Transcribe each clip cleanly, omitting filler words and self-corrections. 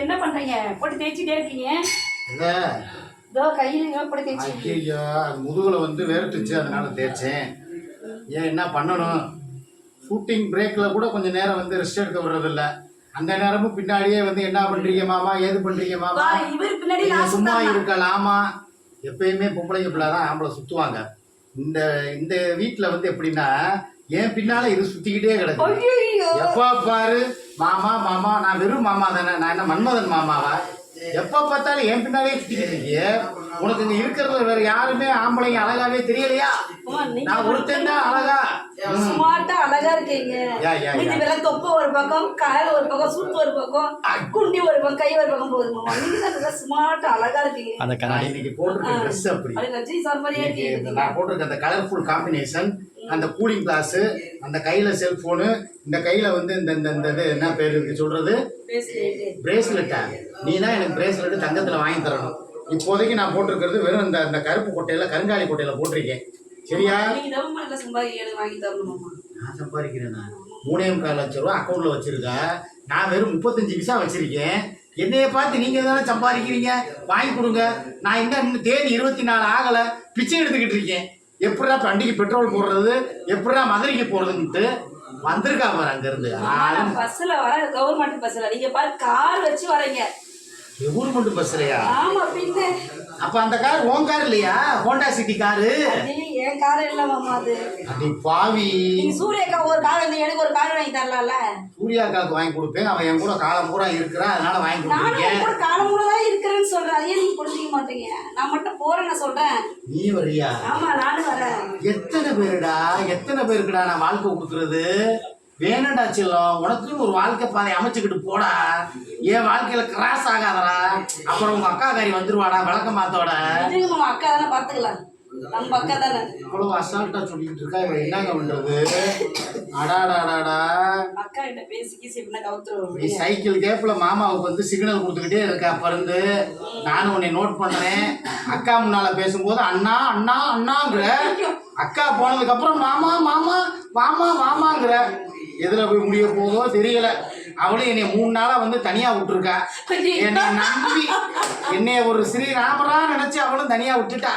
என்ன பண்றீங்க? போட்டு தேய்ச்சிட்டே இருக்கீங்க. இல்ல இதோ கையில போட்டு தேய்ச்சி. ஐயா முதுகுல வந்து வேர்த்துச்சு, அதனால தேய்ச்சேன். ஏன் என்ன பண்ணணும்? ஷூட்டிங் பிரேக்ல கூட கொஞ்சம் நேரம் வந்து ரெஸ்ட் எடுக்க விடுறதில்ல. அந்த நேரமும் பின்னாடியே வந்து என்ன பண்றீங்க மாமா, ஏது பண்றீங்க மாமா, இவர் பின்னாடி நீங்க சும்மா இருக்கலாமா? எப்பயுமே பொம்பளைங்க பிள்ளை தான் ஆம்பளை சுத்துவாங்க. இந்த இந்த வீட்டுல வந்து எப்படின்னா என் பின்னால இது சுத்திக்கிட்டே கிடக்கு. எப்ப பாரு மாமா மாமா, நான் வெறும் மாமா தானே, நான் என்ன மன்மதன் மாமாவா? எப்ப பார்த்தாலும் என் பின்னாலே சுத்திக்கிட்டு இருக்கீங்க. உனக்கு இங்க இருக்கிறதுல வேற யாருமே ஆம்பளைங்க அழகாவே தெரியலையா? நான் ஒருத்தன் தான் அழகா, ஸ்மார்ட்டா அழகா இருக்கீங்க. இதுல தொப்பை ஒரு பக்கம், கால் ஒரு பக்கம், சூத்து ஒரு பக்கம், குண்டி ஒரு பக்கம், கை ஒரு பக்கம் போகுது மாமா. நீங்க தான் ஸ்மார்ட்டா அழகா இருக்கீங்க. அந்த கண்ணாடி இன்னைக்கு போட்டிருக்க ட்ரெஸ் அப்படி ரஜினி சார் மாதிரியே இருக்கீங்க. நான் போட்டிருக்க அந்த கலர்ஃபுல் காம்பினேஷன், அந்த கூலிங் கிளாஸ், அந்த கையில செல்போனு, இந்த கையில வந்து இந்த இந்த இது என்ன பேர் இருக்கு சொல்றது, பிரேஸ்லெட்டா? நீ தான் எனக்கு பிரேஸ்லெட் தங்கத்துல வாங்கி தரணும். இப்போதைக்கு நான் போட்டிருக்கிறது வெறும் இந்த கருப்பு கொட்டையில, கருங்காலி கொட்டையில போட்டிருக்கேன். சரியா? நான் சம்பாதிக்கிறேன். நான் 3.25 லட்சம் ரூபா அக்கௌண்ட்ல வச்சிருக்கா. நான் வெறும் 35 பைசா வச்சிருக்கேன். என்னைய பார்த்து நீங்க தானே சம்பாதிக்கிறீங்க, வாங்கி கொடுங்க. நான் இன்னும் தேதி 24 ஆகலை, பிச்சை எடுத்துக்கிட்டு இருக்கேன். எப்படா வண்டிக்கு பெட்ரோல் போடுறது, எப்படா மதுரைக்கு போறதுன்ட்டு வந்திருக்கா பாரு அங்க இருந்து. பஸ்ல வர, கவர்மெண்ட் பஸ்ல. நீங்க பாரு கார் வச்சு வரீங்க. கவர்மெண்ட் பஸ்லயா? ஆமா பின்ன. அப்ப அந்த கார் உன் கார் இல்லையா? Honda city car. என் கார் இல்ல மாமா. அது அடி பாவி. நீ சூர்யாக்கா ஒரு கார் வந்து எனக்கு ஒரு கார் வாங்கி தரலாம்ல? சூர்யாக்காக்கு வாங்கி கொடுப்பேன், அவன் என் கூட காலம் பூரா இருக்கிறான், அதனால வாங்கி கொடுப்பேன். நான் கூட காலம் பூரா தான் இருக்கிறேன்னு சொல்றேன். அதையே நீங்க புரிஞ்சிக்க மாட்டீங்க. நான் மட்டும் போறேன்னு சொல்றேன். நீ வரியா? ஆமா நானும் வரேன். எத்தனை பேருக்குடா நான் வாழ்க்கை கொடுக்குறது? வேணடா செல்லம், உனக்குன்னு ஒரு வாழ்க்கை பாதை அமைச்சுக்கிட்டு போடா. என் வாழ்க்கையில கிராஸ் ஆகாதடா. அப்புறம் உங்க அக்கா காரி வந்துருவாடா விளக்க மாத்தோட. அக்கா தானே பாத்துக்கலாம், நம்ம அக்கா தானே. அவ்வளவு அசால்ட்டா சொல்லிட்டு இருக்கா, இவன் என்னங்க பண்றது? அடாடாடாடா, அக்கா கிட்ட பேசிக்கி சிவனை கவுத்துருவோம். நீ சைக்கிள் கேப்ல மாமாவுக்கு வந்து சிக்னல் கொடுத்துக்கிட்டே இருக்க. அப்ப இருந்து நானும் உன்னை நோட் பண்றேன். அக்கா முன்னால பேசும்போது அண்ணா அண்ணா அண்ணாங்கிற, அக்கா போனதுக்கு அப்புறம் மாமா மாமா மாமா மாமாங்கிற. எதுல போய் முடிய போதோ தெரியல. அவளும் என்னை 3 நாளா வந்து தனியா விட்டுருக்கா. என்னை நம்பி என்னைய ஒரு ஸ்ரீராமரா நினைச்சு அவளும் தனியா விட்டுட்டா.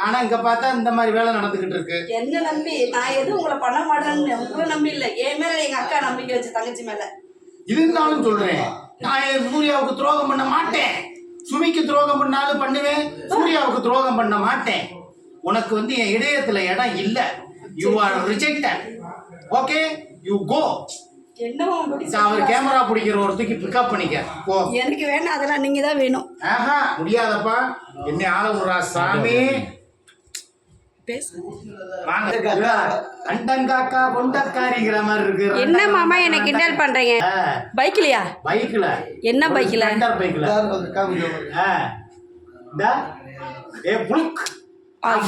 ஆனா இங்க பார்த்தா இந்த மாதிரி வேலை நடந்துகிட்டு இருக்கு. என்ன நம்பி? நான் எதுவும் உங்களை பண்ண மாட்டேன்னு உங்களை நம்பி இல்ல, என் மேல எங்க அக்கா நம்பிக்கை வச்சு தங்கச்சி மேல. இருந்தாலும் சொல்றேன், நான் சூர்யாவுக்கு துரோகம் பண்ண மாட்டேன். சுமிக்கு துரோகம் பண்ணாலும் பண்ணுவேன், சூர்யாவுக்கு துரோகம் பண்ண மாட்டேன். உனக்கு வந்து என் இதயத்துல இடம் இல்ல. You are rejected. Okay, you go. என்னவா அவர் கேமரா பிடிக்கிற ஒருத்துக்கு பிக்கப் பண்ணிக்க போ. எனக்கு வேணாம், அதெல்லாம் நீங்க தான் வேணும். ஆஹா முடியாதப்பா, என்னை ஆள விடுறா சாமி. அண்டங்காக்கா கொண்டக்காரிங்கிற மாதிரி இருக்கு. என்ன மாமா என்ன கிண்டல் பண்றீங்க? பைக்லயா? பைக்ல. என்ன பைக்ல? பைக்ல. ஏ புளுக்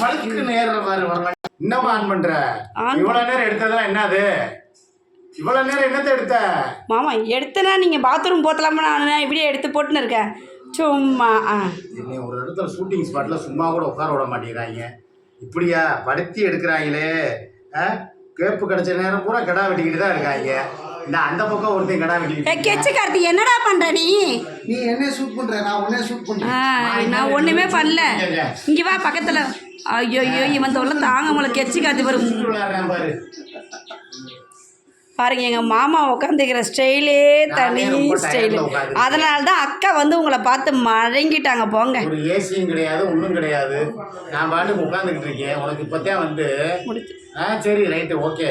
பழுக்கு நேர்ற மாதிரி வரல. என்னமா ஆன் பண்ற? இவ்வளவு நேரம் எடுத்ததெல்லாம் என்னது? இவ்வளவு நேரம் என்னத்தை எடுத்த? மாமா எடுத்தனா நீங்க பாத்ரூம் போத்தலாமா? நான் இப்படியே எடுத்து போட்டுன்னு இருக்கேன் சும்மா. என்னை ஒரு இடத்துல ஷூட்டிங் ஸ்பாட்ல சும்மா கூட உட்கார விட மாட்டேங்கிறாங்க. இப்படியா படுத்தி எடுக்கிறாங்களே. கேப்பு கிடைச்ச நேரம் பூரா கடா வெட்டிக்கிட்டு தான் இருக்காங்க. நான் அந்த பக்கம் ஒருத்தையும் கடா வெட்டிக்கிட்டு. கெச்சு கார்த்தி என்னடா பண்ற நீ? நீ என்ன ஷூட் பண்ற? நான் உன்னை ஷூட் பண்றேன். நான் ஒண்ணுமே பண்ணல. இங்க வா பக்கத்துல. ஐயோ ஐயோ இவன் தொல்லை தாங்க முடியல. கெச்சு கார்த்தி பாரு. பாருங்க எங்க மாமா உட்காந்துக்கிற ஸ்டைலே தனி ஸ்டைலு. அதனால தான் அக்கா வந்து உங்களை பார்த்து மழங்கிட்டாங்க. போங்க. ஒரு ஏசியும் கிடையாது, ஒன்றும் கிடையாது. நான் பாட்டுக்கு உட்காந்துக்கிட்டு இருக்கேன். உனக்கு இப்போத்தான் வந்து முடிச்சு. சரி ரைட்டு ஓகே.